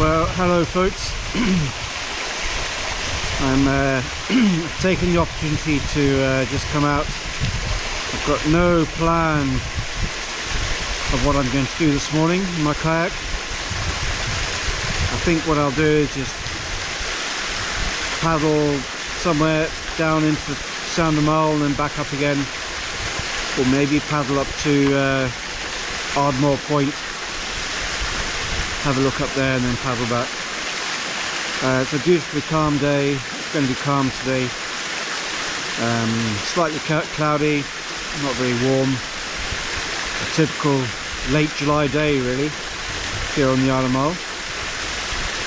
Well, hello folks. I'm taking the opportunity to just come out. I've got no plan of what I'm going to do this morning in my kayak. I think what I'll do is just paddle somewhere down into the Sound of Mull and then back up again, or maybe paddle up to Ardennes Point, have a look up there and then paddle back. It's a beautifully calm day. It's going to be calm today. Slightly cloudy, not very warm. A typical late July day really here on the Isle of Mull,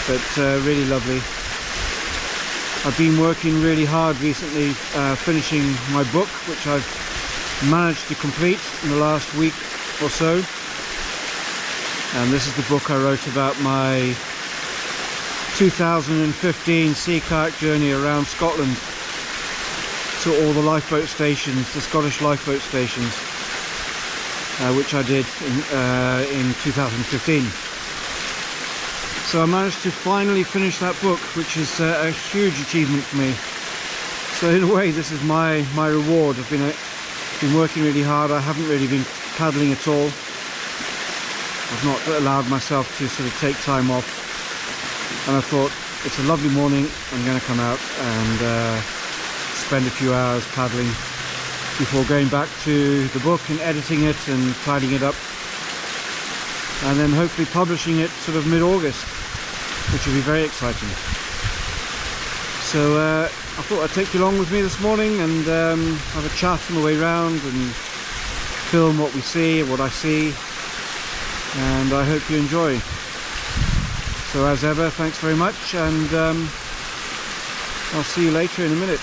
but really lovely. I've been working really hard recently finishing my book, which I've managed to complete in the last week or so. And this is the book I wrote about my 2015 sea kayak journey around Scotland to all the lifeboat stations, the Scottish lifeboat stations, which I did in 2015. So I managed to finally finish that book, which is a huge achievement for me. So in a way this is my reward. I've been working really hard. I haven't really been paddling at all. I've not allowed myself to sort of take time off, and I thought it's a lovely morning, I'm going to come out and spend a few hours paddling before going back to the book and editing it and tidying it up, and then hopefully publishing it sort of mid-August, which will be very exciting. So I thought I'd take you along with me this morning and have a chat on the way round and film what we see, what I see, and I hope you enjoy. So as ever, thanks very much, and I'll see you later in a minute.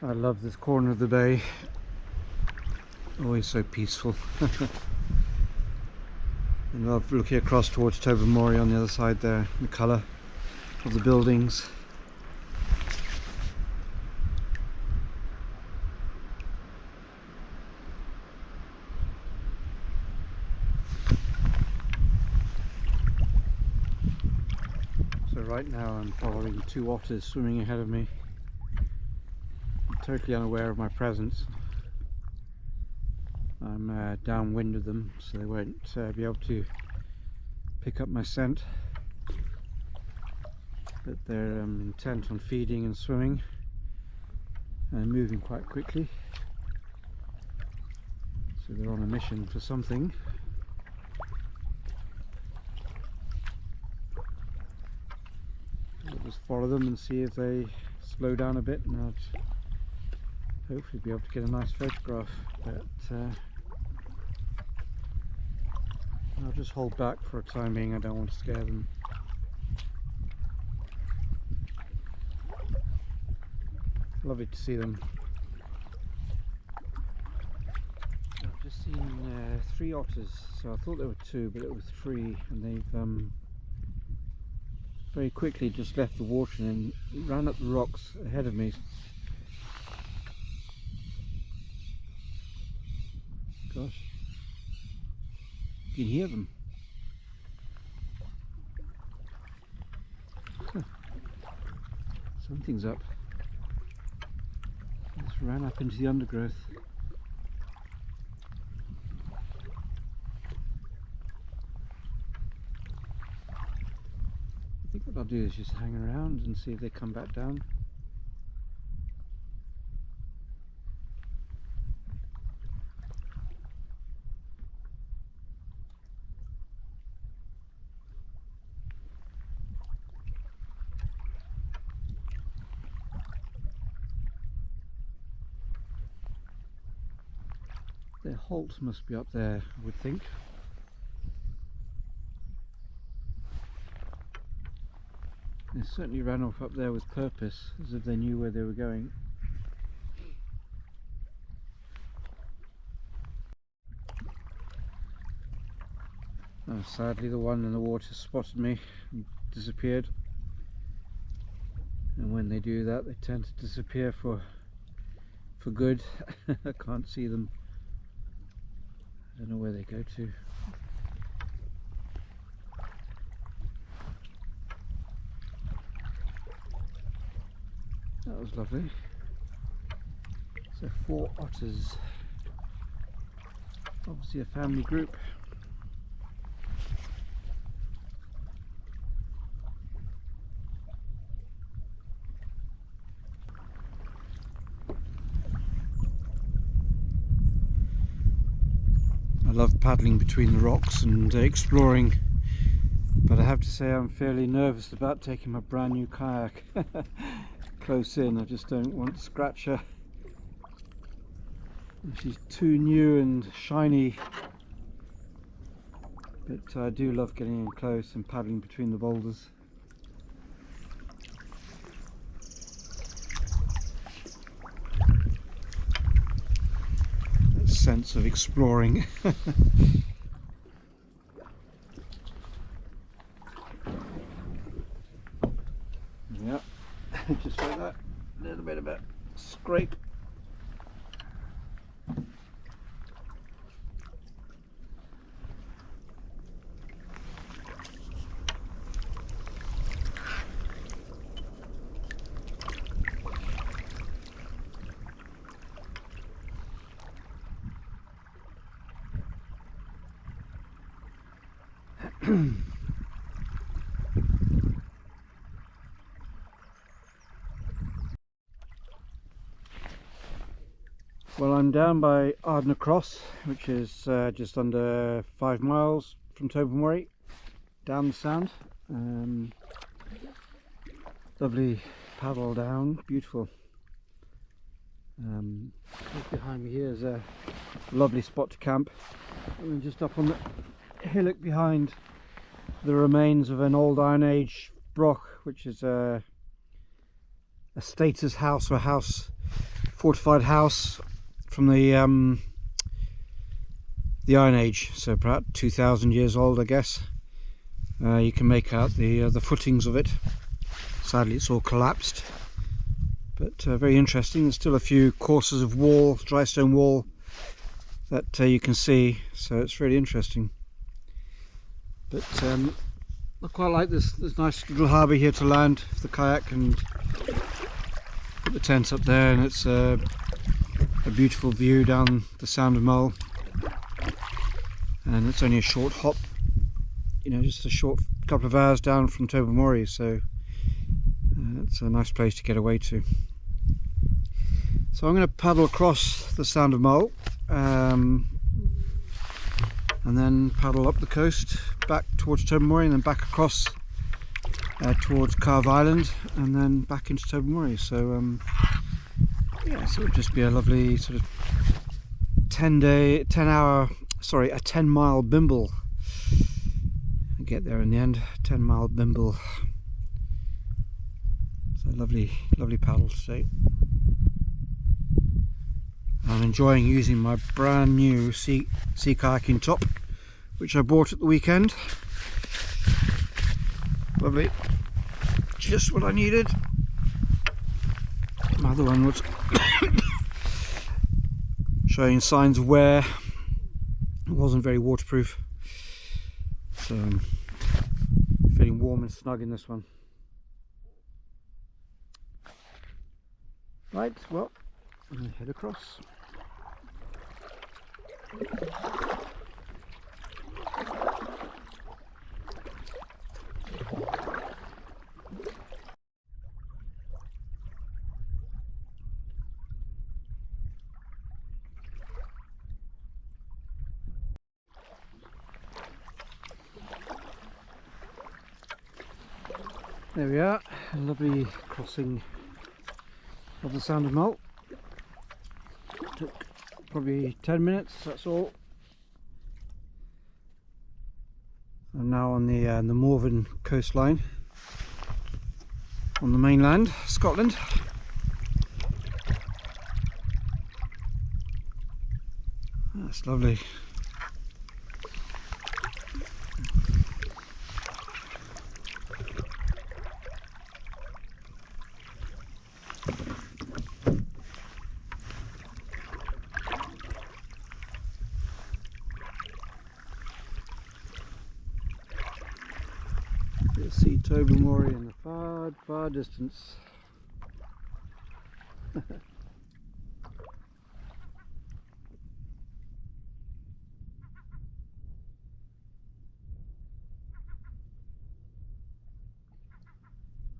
I love this corner of the bay, always so peaceful. I love looking across towards Tobermory on the other side there, the colour of the buildings. So right now I'm following two otters swimming ahead of me. I'm totally unaware of my presence. I'm downwind of them, so they won't be able to pick up my scent, but they're intent on feeding and swimming and moving quite quickly, so they're on a mission for something. I'll just follow them and see if they slow down a bit, and I'll hopefully be able to get a nice photograph, but I'll just hold back for a time being. I don't want to scare them. Lovely to see them. I've just seen 3 otters, so I thought there were 2, but it was 3, and they've very quickly just left the water and ran up the rocks ahead of me. Gosh, you can hear them. Huh. Something's up. It just ran up into the undergrowth. I think what I'll do is just hang around and see if they come back down. Their halt must be up there, I would think. They certainly ran off up there with purpose, as if they knew where they were going. Sadly, the one in the water spotted me and disappeared. And when they do that, they tend to disappear for good. I can't see them. I don't know where they go to. That was lovely. So 4 otters. Obviously a family group. I love paddling between the rocks and exploring, but I have to say I'm fairly nervous about taking my brand new kayak close in. I just don't want to scratch her. She's too new and shiny, but I do love getting in close and paddling between the boulders. That sense of exploring. Yeah, just like that, a little bit of a scrape. Well, I'm down by Ardennes, which is just under 5 miles from Tobermory, down the Sound. Lovely paddle down, beautiful. Behind me here is a lovely spot to camp. And just up on the hillock behind, the remains of an old Iron Age broch, which is a status house, or a fortified house from the Iron Age, so perhaps 2,000 years old, I guess. You can make out the footings of it. Sadly, it's all collapsed, but very interesting. There's still a few courses of wall, dry stone wall, that you can see, so it's really interesting. But I quite like this nice little harbour here to land for the kayak and put the tent up there, and it's a beautiful view down the Sound of Mull, and it's only a short hop, you know, just a short couple of hours down from Tobermory, so it's a nice place to get away to. So I'm going to paddle across the Sound of Mull and then paddle up the coast back towards Tobermory, and then back across towards Carve Island, and then back into Tobermory. So yeah, so it'll just be a lovely sort of 10-mile bimble. I'll get there in the end. 10-mile bimble. So lovely paddle today. I'm enjoying using my brand new sea kayaking top, which I bought at the weekend. Lovely, just what I needed. My other one was showing signs of wear. It wasn't very waterproof, so I'm feeling warm and snug in this one. Right, well, I'm going to head across. There we are, a lovely crossing of the Sound of Mull. Took probably 10 minutes, that's all. I'm now on the Morven coastline, on the mainland, Scotland. That's lovely. You'll see Tobermory in the far, far distance.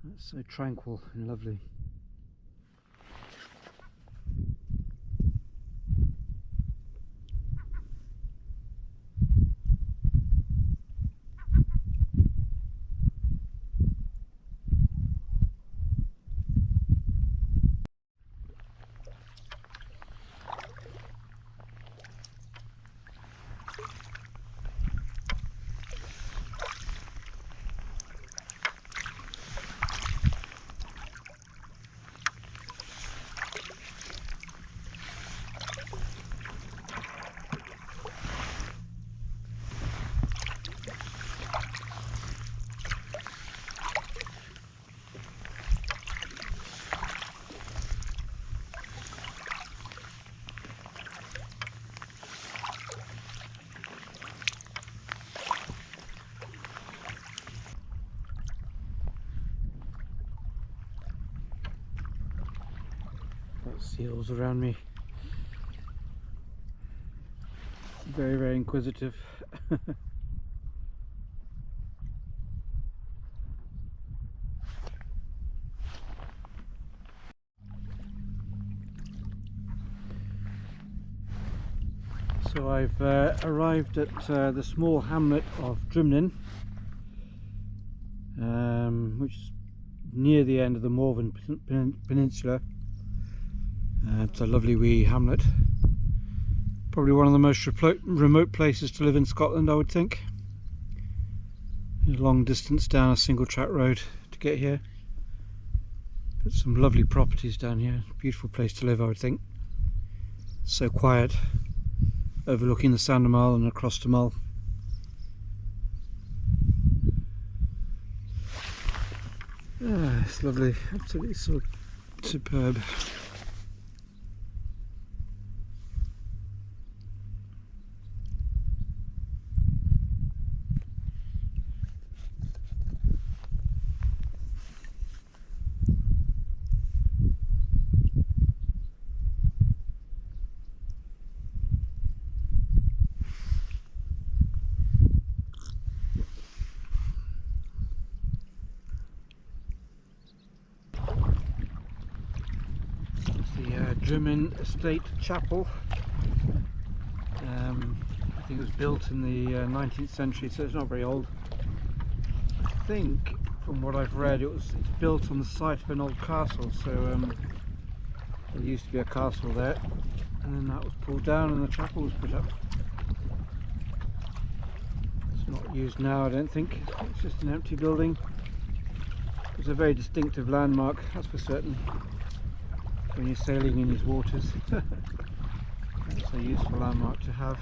That's so tranquil and lovely. Seals around me. Very, very inquisitive. So I've arrived at the small hamlet of Dreamland, which is near the end of the Morven Peninsula. It's a lovely wee hamlet. Probably one of the most remote places to live in Scotland, I would think. A long distance down a single track road to get here. But some lovely properties down here. Beautiful place to live, I would think. So quiet, overlooking the Sound of Mull and across to Mull. Ah, it's lovely, absolutely so superb. Dreamland Estate Chapel. I think it was built in the 19th century, so it's not very old. I think, from what I've read, it's built on the site of an old castle, so there used to be a castle there, and then that was pulled down and the chapel was put up. It's not used now, I don't think. It's just an empty building. It's a very distinctive landmark, that's for certain. When you're sailing in these waters. It's a useful landmark to have.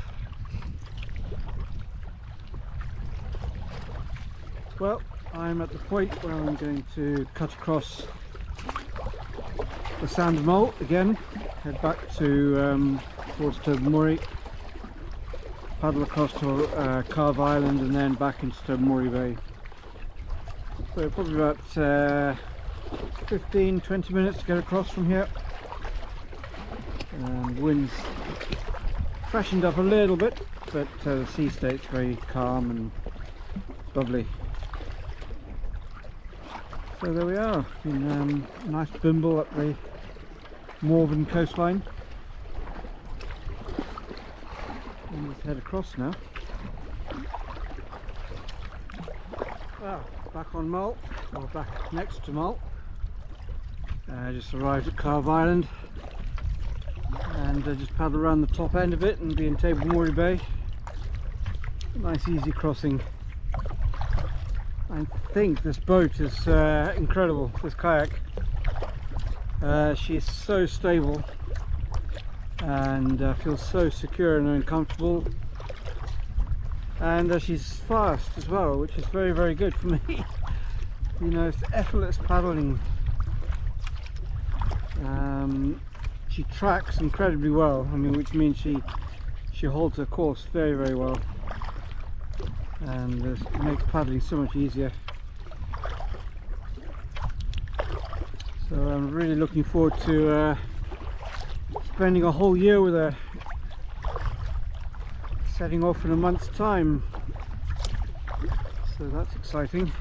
Well, I'm at the point where I'm going to cut across the Sound of Mull again, head back to towards Tobermory, paddle across to Carve Island and then back into Tobermory Bay. So probably about 15-20 minutes to get across from here. And wind's freshened up a little bit, but the sea state's very calm and lovely. So there we are, in a nice bimble up the Morven coastline. And let's head across now. Back on Mull, or back next to Mull. Just arrived at Carve Island and just paddle around the top end of it and be in Tobermory Bay. Nice easy crossing. I think this boat is incredible, this kayak. She's so stable and feels so secure and comfortable, and she's fast as well, which is very, very good for me. You know, it's effortless paddling. She tracks incredibly well, I mean, which means she holds her course very, very well, and it makes paddling so much easier. So I'm really looking forward to spending a whole year with her, setting off in a month's time, so that's exciting.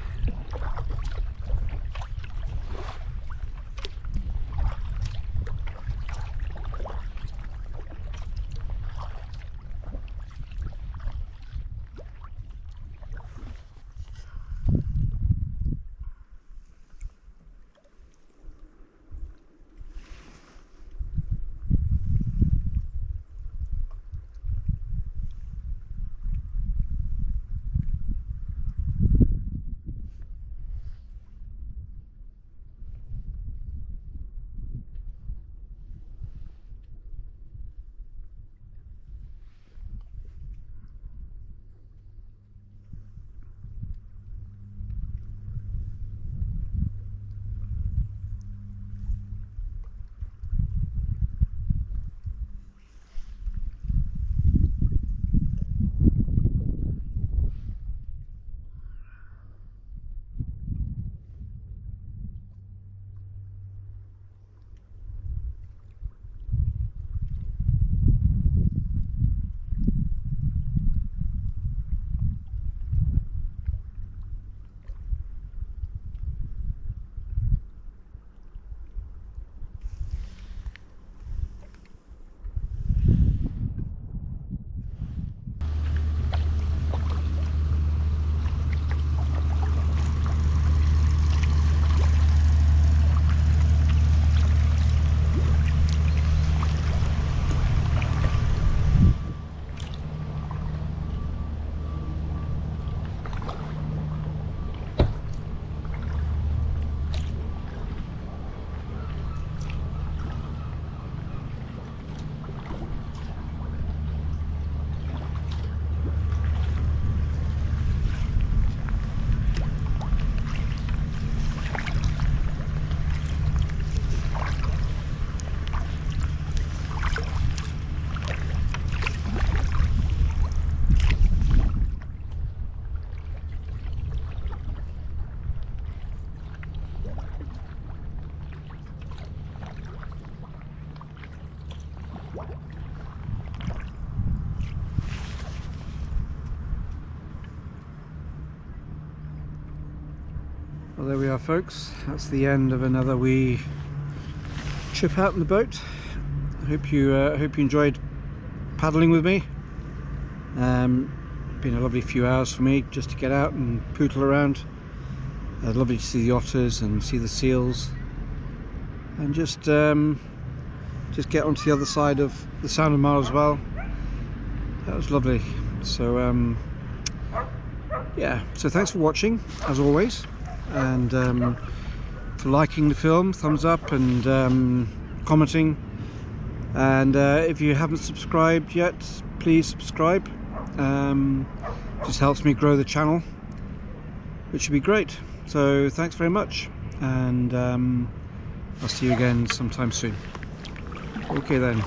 Well, there we are, folks. That's the end of another wee trip out in the boat. I hope you enjoyed paddling with me. Been a lovely few hours for me just to get out and pootle around. Lovely to see the otters and see the seals, and just get onto the other side of the Sound of Mull as well. That was lovely. So yeah, so thanks for watching as always, and for liking the film, thumbs up, and commenting. And if you haven't subscribed yet, please subscribe. Just helps me grow the channel, which would be great. So thanks very much, and I'll see you again sometime soon. Okay then,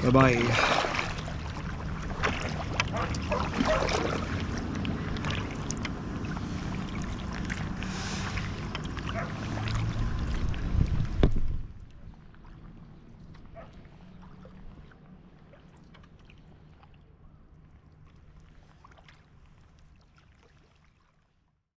bye bye.